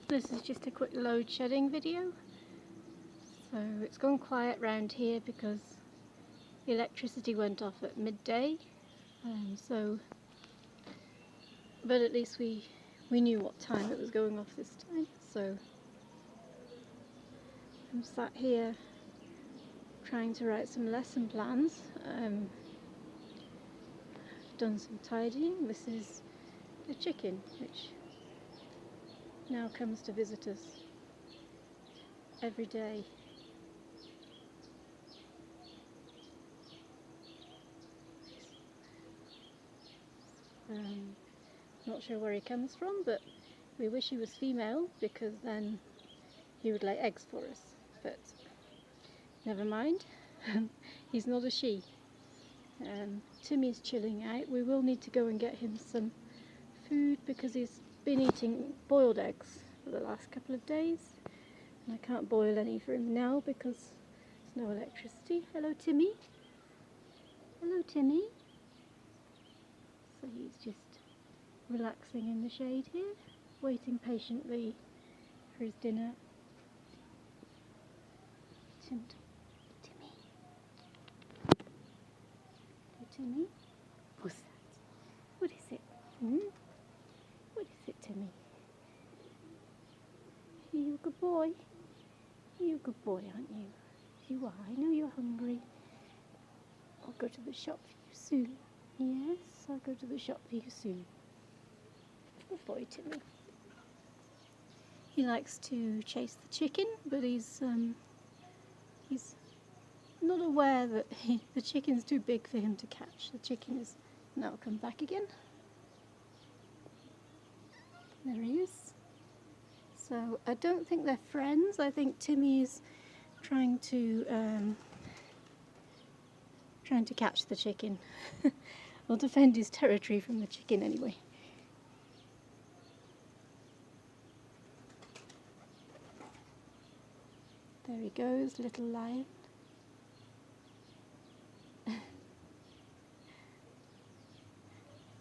This is just a quick load shedding video. So it's gone quiet round here because the electricity went off at midday. But at least we knew what time it was going off this time. So I'm sat here trying to write some lesson plans. Done some tidying. This is a chicken which now comes to visit us every day. Not sure where he comes from, but we wish he was female because then he would lay eggs for us. But never mind, he's not a she. Timmy's chilling out. We will need to go and get him some food because he's been eating boiled eggs for the last couple of days. And I can't boil any for him now because there's no electricity. Hello, Timmy. Hello, Timmy. So he's just relaxing in the shade here, waiting patiently for his dinner. Timmy. Hey, Timmy. What's that? What is it? What is it, Timmy? Are you a good boy? You're a good boy, aren't you? You are. I know you're hungry. I'll go to the shop for you soon. Yes, I'll go to the shop for you soon. Good boy, Timmy. He likes to chase the chicken, but he's not aware that the chicken's too big for him to catch. The chicken has now come back again. There he is. So I don't think they're friends. I think Timmy is trying to catch the chicken, or defend his territory from the chicken anyway. There he goes, little lion.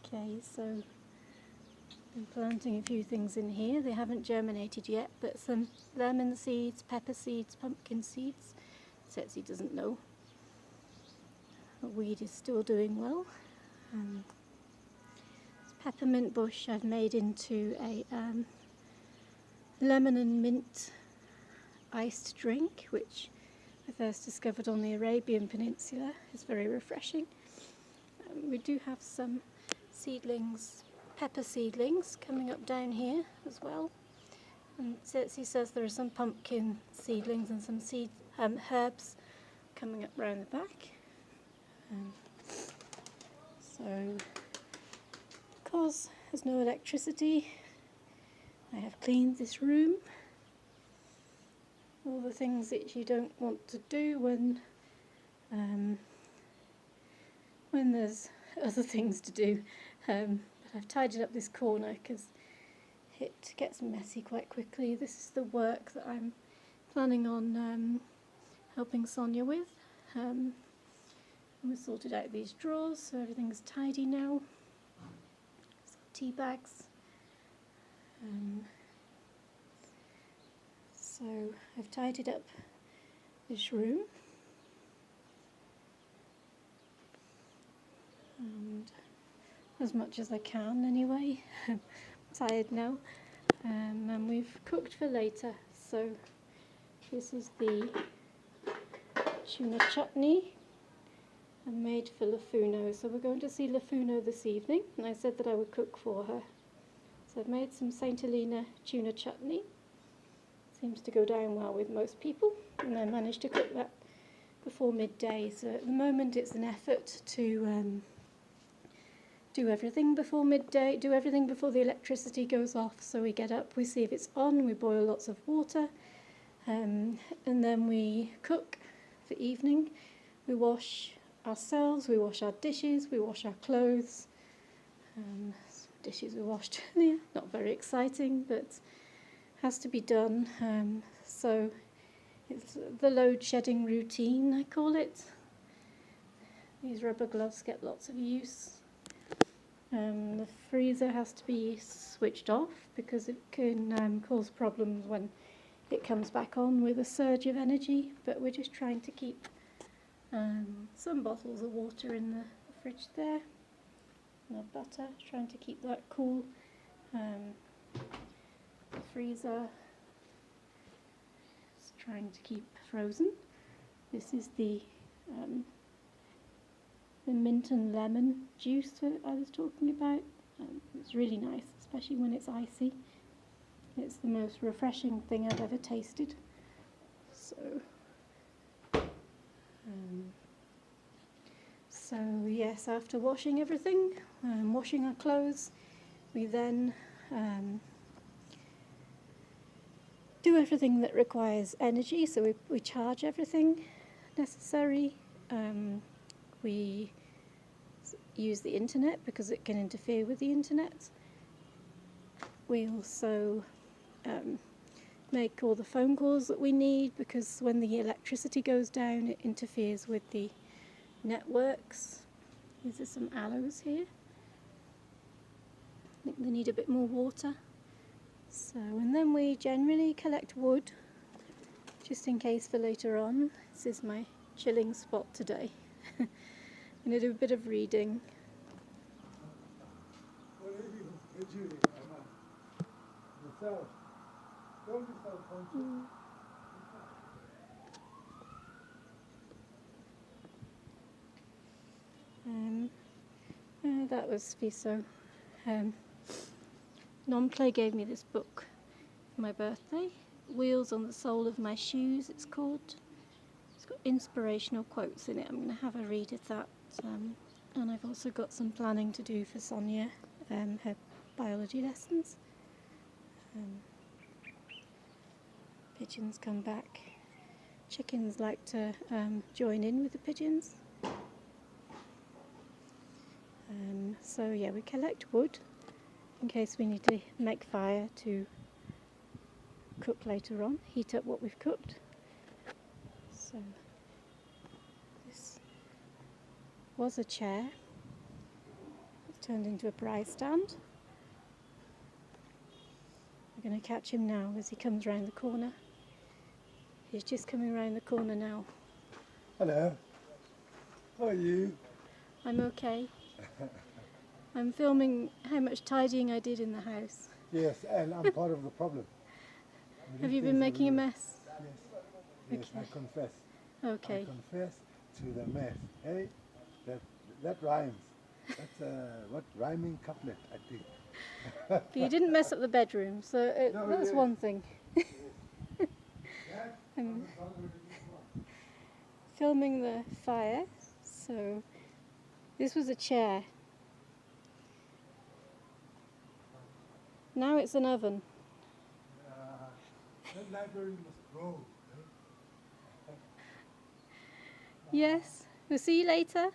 Okay, so I'm planting a few things in here. They haven't germinated yet, but some lemon seeds, pepper seeds, pumpkin seeds. Setzi doesn't know. The weed is still doing well. This peppermint bush I've made into a lemon and mint iced drink, which I first discovered on the Arabian Peninsula. It's very refreshing. We do have some seedlings, pepper seedlings, coming up down here as well. And Setzi says there are some pumpkin seedlings and some herbs coming up round the back. So, because there's no electricity, I have cleaned this room. All the things that you don't want to do when there's other things to do. But I've tidied up this corner because it gets messy quite quickly. This is the work that I'm planning on helping Sonia with. We sorted out these drawers, so everything's tidy now. Some tea bags. So I've tidied up this room, and as much as I can anyway. I'm tired now, and we've cooked for later. So this is the tuna chutney I made for Lafuno. So we're going to see Lafuno this evening, and I said that I would cook for her. So I've made some St. Helena tuna chutney. Seems to go down well with most people, and I managed to cook that before midday. So at the moment it's an effort to do everything before midday, do everything before the electricity goes off. So we get up, we see if it's on, we boil lots of water, and then we cook for evening. We wash ourselves, we wash our dishes, we wash our clothes. Dishes were washed earlier, not very exciting, but has to be done. So it's the load shedding routine, I call it. These rubber gloves get lots of use. The freezer has to be switched off because it can cause problems when it comes back on with a surge of energy, but we're just trying to keep some bottles of water in the fridge there, and of butter, trying to keep that cool. The freezer is trying to keep frozen. This is the mint and lemon juice that I was talking about. It's really nice, especially when it's icy. It's the most refreshing thing I've ever tasted. So yes, after washing everything, washing our clothes, we then do everything that requires energy. So we charge everything necessary. We use the internet because it can interfere with the internet. We also make all the phone calls that we need because when the electricity goes down it interferes with the networks. These are some aloes here. I think they need a bit more water. So, and then we generally collect wood just in case for later on. This is my chilling spot today. I'm going to do a bit of reading. That was Fiso. Nomplay gave me this book for my birthday. Wheels on the Sole of My Shoes, it's called. It's got inspirational quotes in it. I'm going to have a read of that. And I've also got some planning to do for Sonia, her biology lessons. Pigeons come back. Chickens like to join in with the pigeons. So yeah, we collect wood in case we need to make fire to cook later on, heat up what we've cooked. So this was a chair. It's turned into a braai stand. We're going to catch him now as he comes round the corner. He's just coming round the corner now. Hello. How are you? I'm okay. I'm filming how much tidying I did in the house. Yes, and I'm part of the problem. Have you been making a mess? Yes, Okay. I confess. Okay. I confess to the mess. Hey, that rhymes. That's what rhyming couplet, I think. But you didn't mess up the bedroom, so No, that's yes. one thing. I'm filming the fire, so this was a chair. Now it's an oven. That library must grow. Yes, we'll see you later.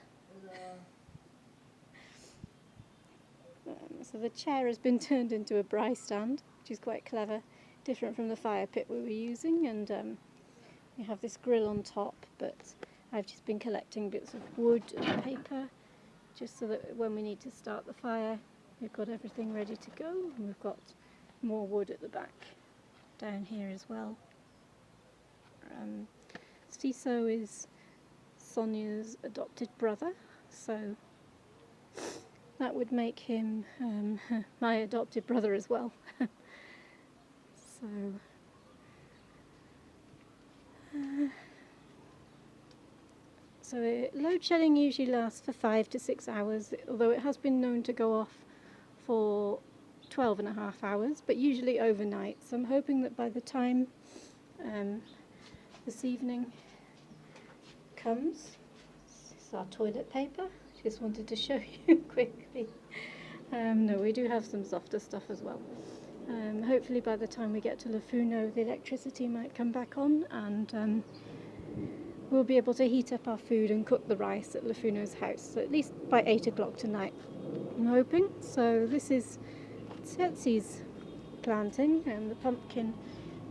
So the chair has been turned into a braai stand, which is quite clever, different from the fire pit we were using, and we have this grill on top, but I've just been collecting bits of wood and paper just so that when we need to start the fire we've got everything ready to go, and we've got more wood at the back down here as well. Stiso is Sonia's adopted brother, so that would make him my adopted brother as well. So load shedding usually lasts for 5 to 6 hours, although it has been known to go off for 12.5 hours, but usually overnight. So I'm hoping that by the time this evening comes, this is our toilet paper. Just wanted to show you quickly. No, we do have some softer stuff as well. Hopefully by the time we get to Lafuno the electricity might come back on, and we'll be able to heat up our food and cook the rice at Lafuno's house, so at least by 8 o'clock tonight, I'm hoping. So this is Tsetzi's planting, and the pumpkin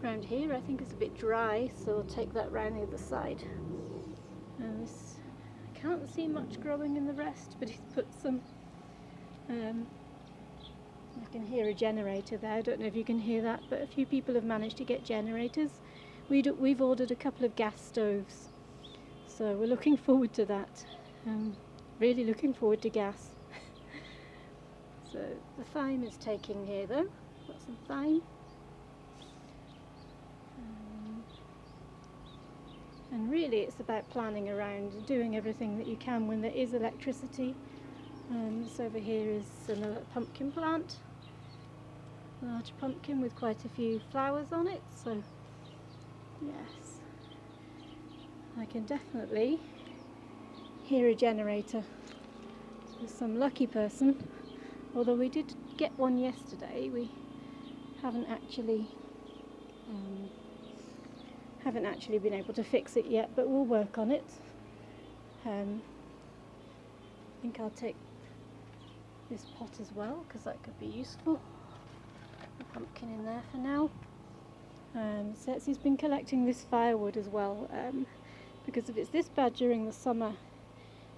around here I think is a bit dry, so I'll take that round the other side. And this, I can't see much growing in the rest, but he's put some I can hear a generator there. I don't know if you can hear that, but a few people have managed to get generators. We've ordered a couple of gas stoves, so we're looking forward to that. Really looking forward to gas. So the thyme is taking here though. Got some thyme. And really it's about planning around and doing everything that you can when there is electricity. So over here is another pumpkin plant. Large pumpkin with quite a few flowers on it, so yes, I can definitely hear a generator. So some lucky person, although we did get one yesterday, we haven't actually been able to fix it yet, but we'll work on it. I think I'll take this pot as well because that could be useful. A pumpkin in there for now. Setsy's been collecting this firewood as well, because if it's this bad during the summer,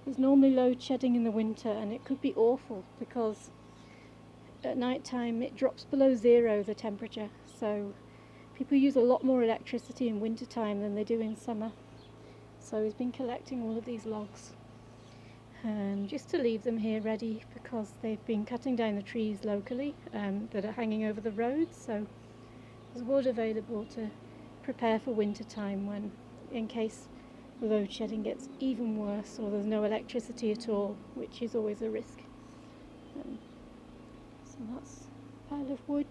there's normally load shedding in the winter, and it could be awful because at night time it drops below 0, the temperature, so people use a lot more electricity in winter time than they do in summer. So he's been collecting all of these logs, just to leave them here ready, because they've been cutting down the trees locally that are hanging over the roads, so there's wood available to prepare for winter time, when in case the load shedding gets even worse or there's no electricity at all, which is always a risk. So that's a pile of wood.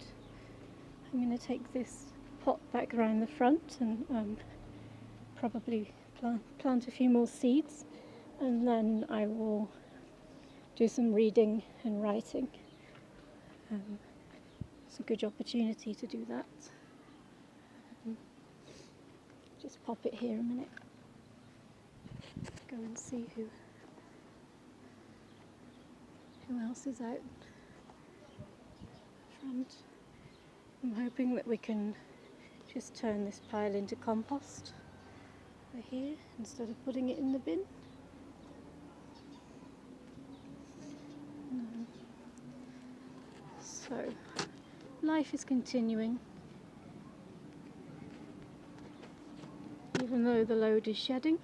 I'm going to take this pot back around the front and probably plant a few more seeds, and then I will do some reading and writing. It's a good opportunity to do that. Just pop it here a minute. Go and see who else is out front. I'm hoping that we can just turn this pile into compost over here instead of putting it in the bin. So, life is continuing, even though the load is shedding.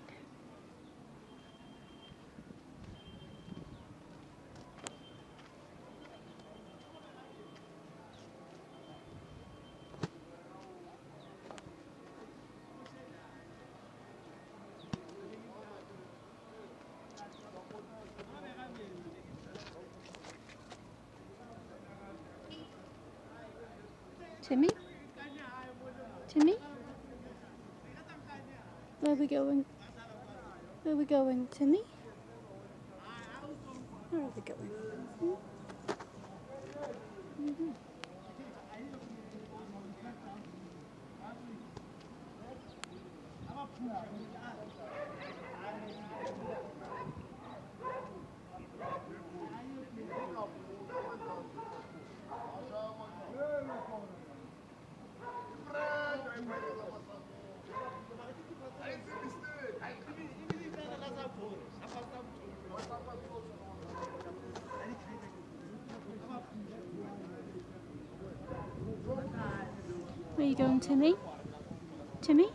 Timmy? Timmy? Where are we going? Where are we going, Timmy? Where are we going? Mm-hmm. Where are you going, Timmy? Timmy?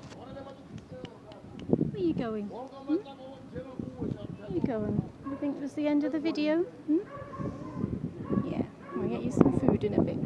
Where are you going? Hmm? Where are you going? You think it was the end of the video? Hmm? Yeah, we'll get you some food in a bit.